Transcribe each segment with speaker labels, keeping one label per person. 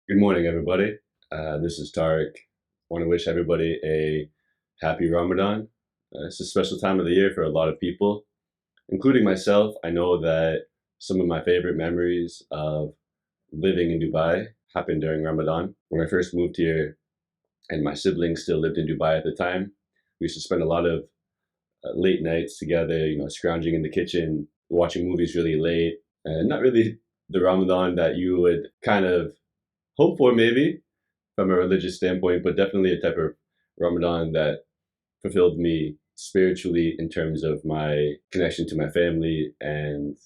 Speaker 1: Good morning, everybody. This is Tariq. Want to wish everybody a happy Ramadan. It's a special time of the year for a lot of people, including myself. I know that some of my favorite memories of living in Dubai happened during Ramadan. When I first moved here and my siblings still lived in Dubai at the time, we used to spend a lot of late nights together, scrounging in the kitchen, watching movies really late, and not really the Ramadan that you would kind of hope for, maybe from a religious standpoint, but definitely a type of Ramadan that fulfilled me spiritually in terms of my connection to my family and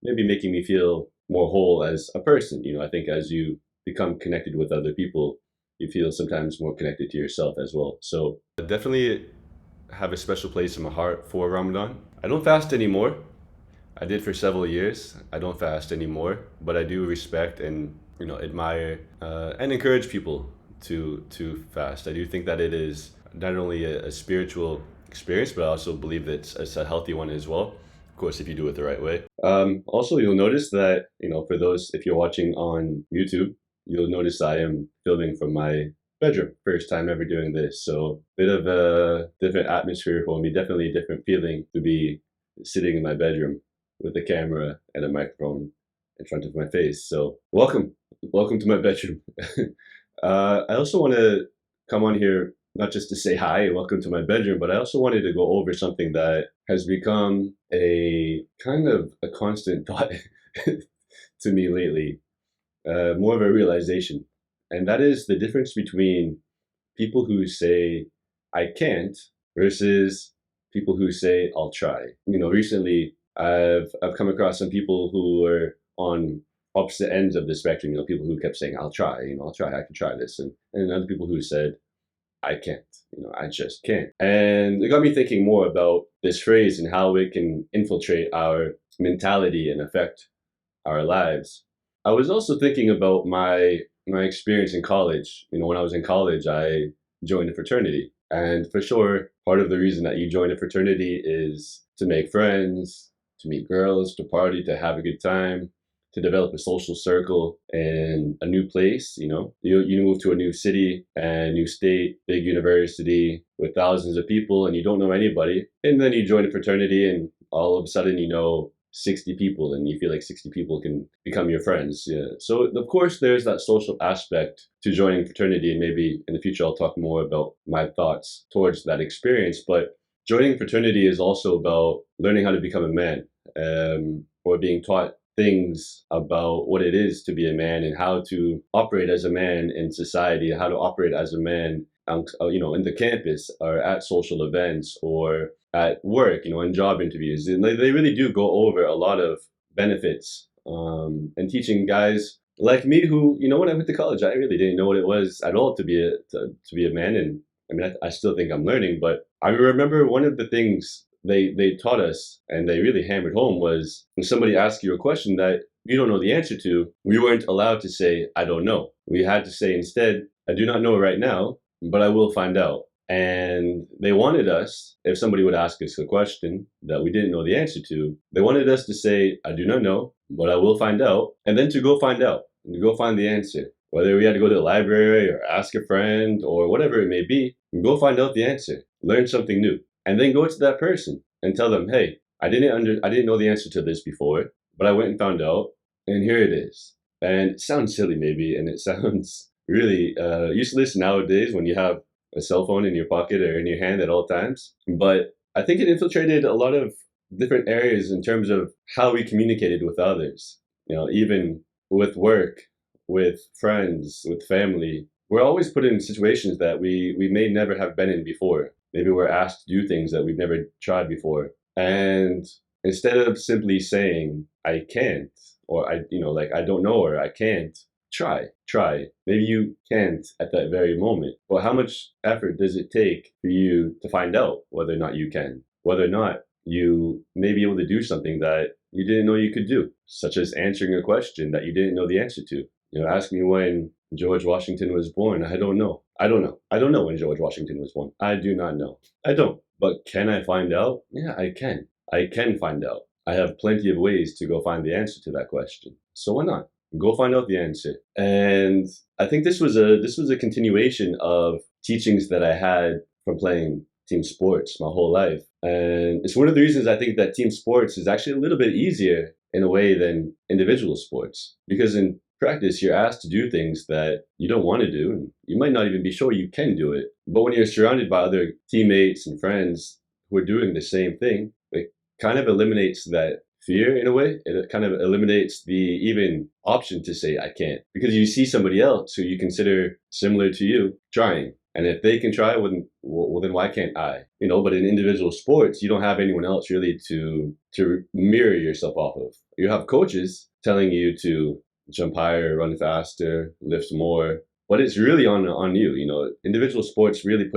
Speaker 1: maybe making me feel more whole as a person. I think as you become connected with other people, you feel sometimes more connected to yourself as well. So I definitely have a special place in my heart for Ramadan. I don't fast anymore. I did for several years. I don't fast anymore, but I do respect and admire and encourage people to fast. I do think that it is not only a spiritual experience, but I also believe that it's a healthy one as well. Of course, if you do it the right way. Also, you'll notice that for those if you're watching on YouTube, you'll notice I am filming from my bedroom. First time ever doing this, so bit of a different atmosphere for me. Definitely a different feeling to be sitting in my bedroom with a camera and a microphone in front of my face. So welcome to my bedroom. I also want to come on here not just to say hi, welcome to my bedroom, but I also wanted to go over something that has become a kind of a constant thought to me lately, more of a realization, and that is the difference between people who say I can't versus people who say I'll try. Recently I've come across some people who were on opposite ends of the spectrum. People who kept saying I'll try. I'll try. I can try this, and other people who said I can't. I just can't. And it got me thinking more about this phrase and how it can infiltrate our mentality and affect our lives. I was also thinking about my experience in college. When I was in college, I joined a fraternity, and for sure, part of the reason that you join a fraternity is to make friends, to meet girls, to party, to have a good time, to develop a social circle in a new place. You move to a new city and new state, big university with thousands of people, and you don't know anybody, and then you join a fraternity, and all of a sudden 60 people and you feel like 60 people can become your friends. Yeah. So of course there's that social aspect to joining fraternity, and maybe in the future I'll talk more about my thoughts towards that experience. But joining fraternity is also about learning how to become a man, or being taught things about what it is to be a man and how to operate as a man in society, how to operate as a man in the campus or at social events or at work, in job interviews. And they really do go over a lot of benefits, and teaching guys like me who, when I went to college, I really didn't know what it was at all to be a man. And I mean, I still think I'm learning, but I remember one of the things they taught us and they really hammered home was when somebody asks you a question that you don't know the answer to, we weren't allowed to say, I don't know. We had to say instead, I do not know right now, but I will find out. And they wanted us, if somebody would ask us a question that we didn't know the answer to, they wanted us to say, I do not know, but I will find out, and then to go find out, and to go find the answer. Whether we had to go to the library or ask a friend or whatever it may be, go find out the answer, learn something new, and then go to that person and tell them, hey, I didn't know the answer to this before, but I went and found out, and here it is. And it sounds silly maybe, and it sounds really useless nowadays when you have a cell phone in your pocket or in your hand at all times. But I think it infiltrated a lot of different areas in terms of how we communicated with others. Even with work, with friends, with family, we're always put in situations that we may never have been in before. Maybe we're asked to do things that we've never tried before. And instead of simply saying, I can't, or like I don't know, or I can't, try. Maybe you can't at that very moment. But how much effort does it take for you to find out whether or not you can? Whether or not you may be able to do something that you didn't know you could do, such as answering a question that you didn't know the answer to. Ask me when George Washington was born. I don't know. I don't know. I don't know when George Washington was born. I do not know. I don't. But can I find out? Yeah, I can. I can find out. I have plenty of ways to go find the answer to that question. So why not? Go find out the answer. And I think this was a continuation of teachings that I had from playing team sports my whole life. And it's one of the reasons I think that team sports is actually a little bit easier in a way than individual sports. Because in practice, you're asked to do things that you don't want to do, and you might not even be sure you can do it. But when you're surrounded by other teammates and friends who are doing the same thing, it kind of eliminates that fear in a way. It kind of eliminates the even option to say I can't, because you see somebody else who you consider similar to you trying. And if they can try, well, then why can't I? But in individual sports, you don't have anyone else really to mirror yourself off of. You have coaches telling you to jump higher, run faster, lift more, but it's really on you. Individual sports really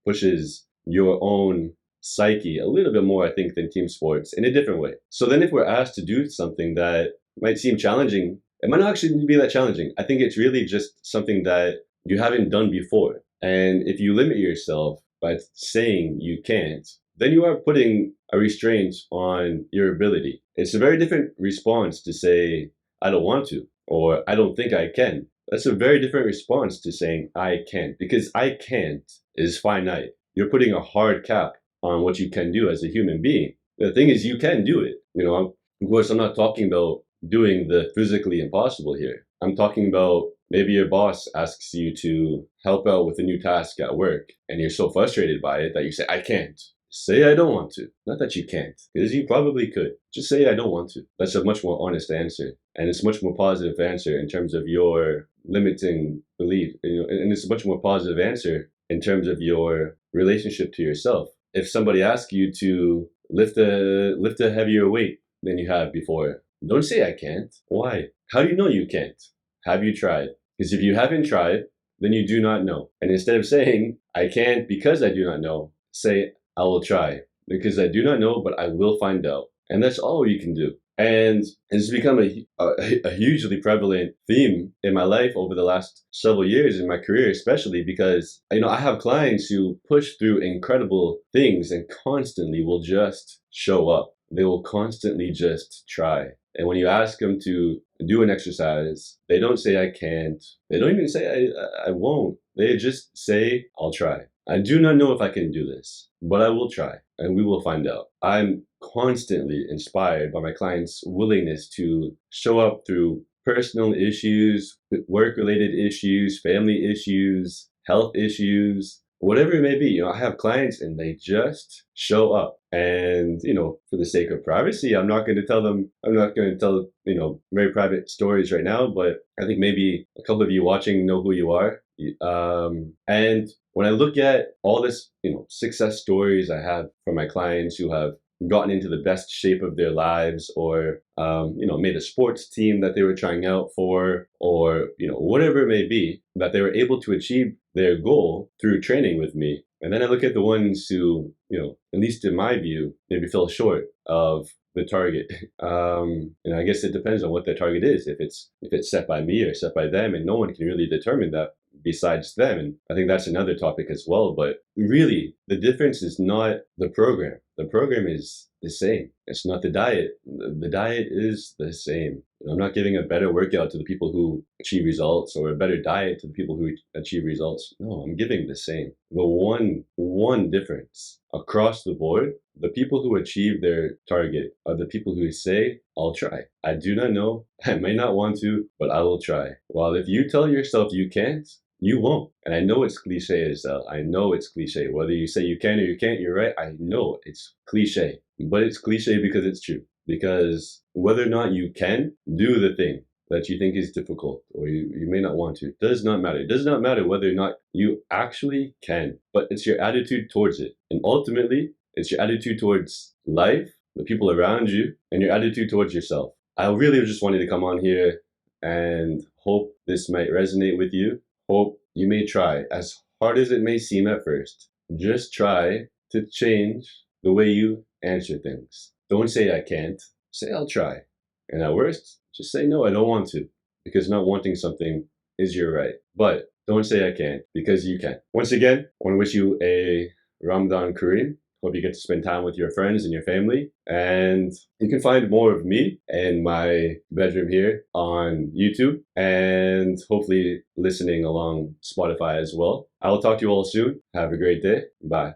Speaker 1: pushes your own psyche a little bit more, I think, than team sports in a different way. So then if we're asked to do something that might seem challenging, it might not actually be that challenging. I think it's really just something that you haven't done before. And if you limit yourself by saying you can't, then you are putting a restraint on your ability. It's a very different response to say, I don't want to, or I don't think I can. That's a very different response to saying I can't, because I can't is finite. You're putting a hard cap on what you can do as a human being. The thing is, you can do it. Of course, I'm not talking about doing the physically impossible here. I'm talking about maybe your boss asks you to help out with a new task at work, and you're so frustrated by it that you say, I can't. Say I don't want to. Not that you can't, because you probably could. Just say I don't want to. That's a much more honest answer. And it's a much more positive answer in terms of your limiting belief. And it's a much more positive answer in terms of your relationship to yourself. If somebody asks you to lift a heavier weight than you have before, don't say I can't. Why? How do you know you can't? Have you tried? Because if you haven't tried, then you do not know. And instead of saying I can't because I do not know, say I will try because I do not know, but I will find out. And that's all you can do. And it's become a hugely prevalent theme in my life over the last several years, in my career especially, because I have clients who push through incredible things and constantly will just show up. They will constantly just try. And when you ask them to do an exercise, they don't say I can't. They don't even say I won't. They just say I'll try. I do not know if I can do this, but I will try, and we will find out. I'm constantly inspired by my clients' willingness to show up through personal issues, work-related issues, family issues, health issues, whatever it may be. I have clients and they just show up. And, for the sake of privacy, I'm not going to tell, very private stories right now, but I think maybe a couple of you watching know who you are. And when I look at all this, success stories I have from my clients who have gotten into the best shape of their lives, or made a sports team that they were trying out for, or whatever it may be, that they were able to achieve their goal through training with me. And then I look at the ones who, at least in my view, maybe fell short of the target. I guess it depends on what the target is. If it's set by me or set by them, and no one can really determine that besides them. And I think that's another topic as well. But really, the difference is not the program. The program is the same. It's not the diet. The diet is the same. I'm not giving a better workout to the people who achieve results, or a better diet to the people who achieve results. No, I'm giving the same. The one difference across the board, the people who achieve their target are the people who say, I'll try. I do not know. I may not want to, but I will try. While if you tell yourself you can't, you won't. And I know it's cliche as hell. I know it's cliche. Whether you say you can or you can't, you're right. I know it's cliche. But it's cliche because it's true. Because whether or not you can do the thing that you think is difficult, or you may not want to, does not matter. It does not matter whether or not you actually can, but it's your attitude towards it. And ultimately, it's your attitude towards life, the people around you, and your attitude towards yourself. I really just wanted to come on here and hope this might resonate with you. Hope you may try, as hard as it may seem at first. Just try to change the way you answer things. Don't say I can't. Say I'll try. And at worst, just say no, I don't want to. Because not wanting something is your right. But don't say I can't, because you can. Once again, I want to wish you a Ramadan Kareem. Hope you get to spend time with your friends and your family. And you can find more of me in my bedroom here on YouTube and hopefully listening along Spotify as well. I will talk to you all soon. Have a great day. Bye.